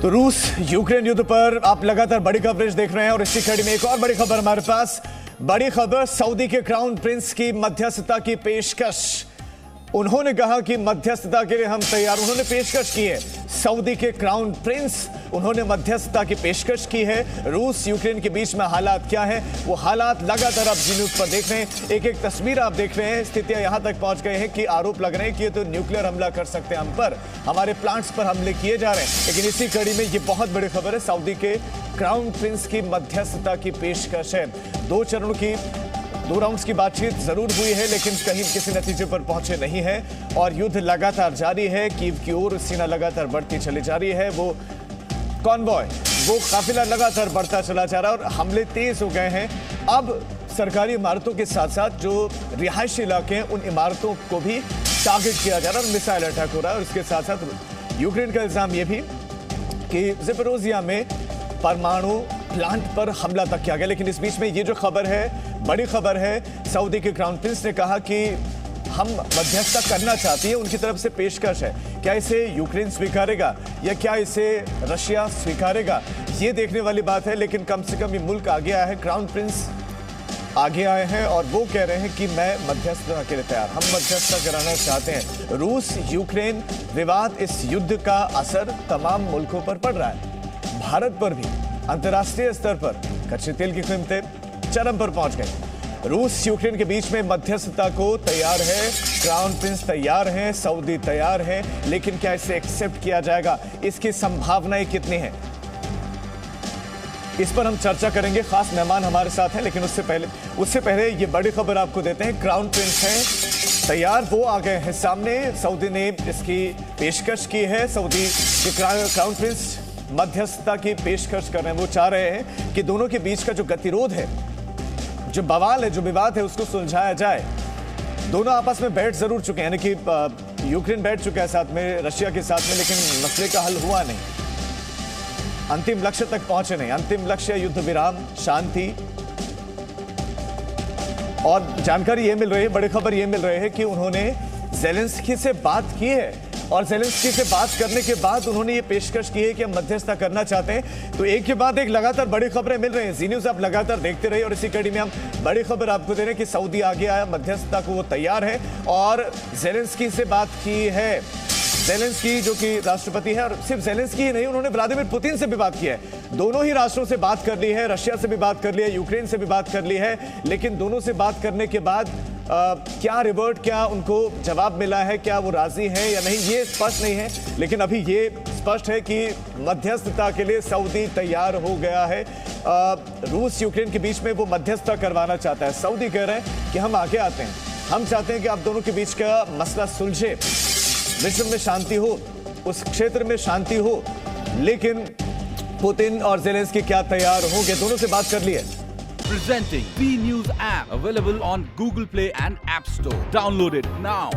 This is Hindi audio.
तो रूस यूक्रेन युद्ध पर आप लगातार बड़ी कवरेज देख रहे हैं और इसी कड़ी में एक और बड़ी खबर हमारे पास। बड़ी खबर, सऊदी के क्राउन प्रिंस की मध्यस्थता की पेशकश। उन्होंने कहा कि मध्यस्थता के लिए हम तैयार। उन्होंने पेशकश की है, सऊदी के क्राउन प्रिंस उन्होंने मध्यस्थता की पेशकश की है। रूस यूक्रेन के बीच में हालात क्या है, वो हालात लगातार आप जी न्यूज पर देख रहे हैं। एक एक तस्वीर आप देख रहे हैं। स्थितियां यहां तक पहुंच गए हैं कि आरोप लग रहे हैं कि ये तो न्यूक्लियर हमला कर सकते हैं हम पर, हमारे प्लांट्स पर हमले किए जा रहे हैं। लेकिन इसी कड़ी में ये बहुत बड़ी खबर है, सऊदी के क्राउन प्रिंस की मध्यस्थता की पेशकश है। दो राउंड्स की बातचीत जरूर हुई है, लेकिन कहीं किसी नतीजे पर पहुंचे नहीं है और युद्ध लगातार जारी है। कीव की ओर सीना लगातार बढ़ती चली जा रही है। वो कॉन्वॉय, वो काफिला लगातार बढ़ता चला जा रहा है और हमले तेज हो गए हैं। अब सरकारी इमारतों के साथ साथ जो रिहायशी इलाके हैं, उन इमारतों को भी टारगेट किया जा रहा है और मिसाइल अटैक हो रहा है। और इसके साथ साथ यूक्रेन का इल्जाम यह भी कि ज़पोरिज़िया में परमाणु प्लांट पर हमला तक किया गया। लेकिन इस बीच में ये जो खबर है, बड़ी खबर है, सऊदी के क्राउन प्रिंस ने कहा कि हम मध्यस्थता करना चाहती है, उनकी तरफ से पेशकश है। क्या इसे यूक्रेन स्वीकारेगा या क्या इसे रशिया स्वीकारेगा, ये देखने वाली बात है। लेकिन कम से कम ये मुल्क आगे आया है, क्राउन प्रिंस आगे आए हैं और वो कह रहे हैं कि मैं मध्यस्थता के लिए तैयार, हम मध्यस्थता कराना चाहते हैं। रूस यूक्रेन विवाद, इस युद्ध का असर तमाम मुल्कों पर पड़ रहा है, भारत पर भी। अंतर्राष्ट्रीय स्तर पर कच्चे तेल की कीमतें चरम पर पहुंच गई। रूस यूक्रेन के बीच में मध्यस्थता को तैयार है, क्राउन प्रिंस तैयार हैं, सऊदी तैयार है। लेकिन क्या इसे एक्सेप्ट किया जाएगा, इसकी संभावनाएं कितनी हैं, इस पर हम चर्चा करेंगे। खास मेहमान हमारे साथ हैं, लेकिन उससे पहले ये बड़ी खबर आपको देते हैं। क्राउन प्रिंस हैं तैयार, वो आ गए हैं सामने। सऊदी ने इसकी पेशकश की है। सऊदी के क्राउन प्रिंस मध्यस्थता की पेशकश कर रहे हैं। वो चाह रहे हैं कि दोनों के बीच का जो गतिरोध है, जो बवाल है, जो विवाद है, उसको सुलझाया जाए। दोनों आपस में बैठ जरूर चुके हैं, यानी कि यूक्रेन बैठ चुका है साथ में, रशिया के साथ में, लेकिन मसले का हल हुआ नहीं, अंतिम लक्ष्य तक पहुंचे नहीं। अंतिम लक्ष्य युद्ध विराम, शांति। और जानकारी ये मिल रही है, बड़ी खबर ये मिल रही है कि उन्होंने ज़ेलेंस्की से बात की है और ज़ेलेंस्की से बात करने के बाद उन्होंने ये पेशकश की है कि हम मध्यस्थता करना चाहते हैं। तो एक के बाद एक लगातार बड़ी खबरें मिल रही हैं। जी न्यूज़ आप लगातार देखते रहिए और इसी कड़ी में हम बड़ी खबर आपको दे रहे हैं कि सऊदी आगे आया, मध्यस्थता को वो तैयार है और ज़ेलेंस्की से बात की है। ज़ेलेंस्की जो कि राष्ट्रपति है, और सिर्फ ज़ेलेंस्की ही नहीं, उन्होंने व्लादिमीर पुतिन से भी बात की है। दोनों ही राष्ट्रों से बात कर ली है, रशिया से भी बात कर ली है, यूक्रेन से भी बात कर ली है। लेकिन दोनों से बात करने के बाद क्या रिवर्ट, क्या उनको जवाब मिला है, क्या वो राजी हैं या नहीं, ये स्पष्ट नहीं है। लेकिन अभी ये स्पष्ट है कि मध्यस्थता के लिए सऊदी तैयार हो गया है। रूस यूक्रेन के बीच में वो मध्यस्थता करवाना चाहता है। सऊदी कह रहे हैं कि हम आगे आते हैं, हम चाहते हैं कि आप दोनों के बीच का मसला सुलझे, विश्व में शांति हो, उस क्षेत्र में शांति हो। लेकिन पुतिन और ज़ेलेंस्की क्या तैयार होंगे, दोनों से बात कर ली है। Presenting B News app, available on Google Play and App Store. Download it now.